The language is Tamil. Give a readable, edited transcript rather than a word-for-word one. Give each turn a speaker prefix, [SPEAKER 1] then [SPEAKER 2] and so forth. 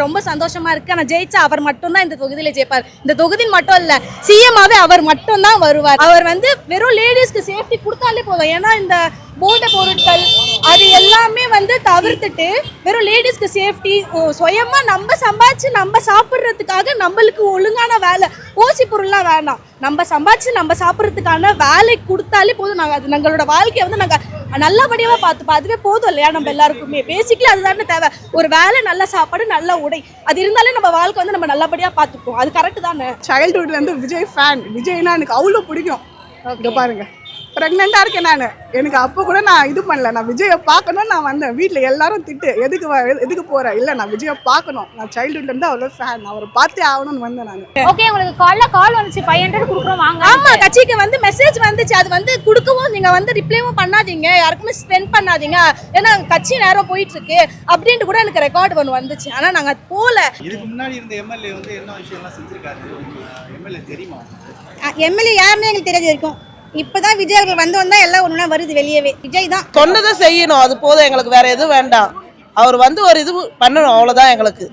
[SPEAKER 1] ரொம்ப சந்தோஷமா இருக்கு. ஆனா ஜெயிச்சா அவர் மட்டும் தான் இந்த தொகுதியில ஜெயிப்பார். இந்த தொகுதி மட்டும் இல்ல, சிஎம்ஆவே அவர் மட்டும் தான் வருவார். அவர் வெறும் லேடிஸ்க்கு சேஃப்டி கொடுத்தாலே போதும். ஏன்னா இந்த போத பொருட்கள் அது எல்லாமே தவிர்த்துட்டு வெறும் லேடிஸ்க்கு சேஃப்டி, சுயமா நம்ம சம்பாதிச்சு நம்ம சாப்பிட்றதுக்காக நம்மளுக்கு ஒழுங்கான வேலை, ஓசி பொருள்லாம் வேணாம், நம்ம சம்பாதிச்சு நம்ம சாப்பிட்றதுக்கான வேலை கொடுத்தாலே போதும். நாங்கள் அது எங்களோட வாழ்க்கையை நாங்கள் நல்லபடியாக பார்த்துப்போம். அதுவே போதும் இல்லையா? நம்ம எல்லாருக்குமே பேசிக்கலி அதுதானே தேவை. ஒரு வேலை, நல்ல சாப்பாடு, நல்ல உடை, அது இருந்தாலே நம்ம வாழ்க்கை நம்ம நல்லபடியாக பார்த்துப்போம். அது கரெக்டு தானே.
[SPEAKER 2] சைல்டுஹுட்லேருந்து விஜய் ஃபேன். விஜய்னா எனக்கு அவ்வளோ பிடிக்கும். இங்கே பாருங்க, ப்ரெக்னெண்ட்டாக இருக்கேன் நான். எனக்கு அப்போ கூட நான் இது பண்ணல, நான் விஜயை பார்க்கணும் நான் வந்தேன். வீட்டில் எல்லாரும் திட்டு, எதுக்கு போகிறேன், இல்லை நான் விஜயை பார்க்கணும். நான் சைல்டுஹுட்லேருந்து அவ்வளோ ஃபேன், அவரை பார்த்தே ஆகணும்னு வந்தேன் நான்.
[SPEAKER 3] ஓகே, உங்களுக்கு கால் வந்துச்சு 500 கொடுக்குறோம் வாங்க.
[SPEAKER 1] ஆமாம், கட்சிக்கு மெசேஜ் வந்துச்சு. அது கொடுக்கவும் நீங்கள் ரிப்ளைவும் பண்ணாதீங்க, யாருக்குமே ஸ்பெண்ட் பண்ணாதீங்க, ஏன்னா கட்சி நேரம் போயிட்டு இருக்கு அப்படின்ட்டு கூட எனக்கு ரெக்கார்டு ஒன்று வந்துச்சு. ஆனால் நாங்கள் போகல.
[SPEAKER 4] இதுக்கு முன்னாடி இருந்த எம்எல்ஏ என்ன விஷயம்லாம் செஞ்சிருக்காரு? எம்எல்ஏ தெரியுமா?
[SPEAKER 1] எம்எல்ஏ யாருமே எங்களுக்கு தெரியாது இருக்கும். இப்பதான் விஜய் அவர்கள் வந்தா எல்லாம் ஒண்ணுனா வருது வெளியவே. விஜய் தான்
[SPEAKER 5] சொன்னதை செய்யணும், அது போதும் எங்களுக்கு, வேற எதுவும் வேண்டாம். அவர் ஒரு இது பண்ணணும், அவ்வளவுதான் எங்களுக்கு.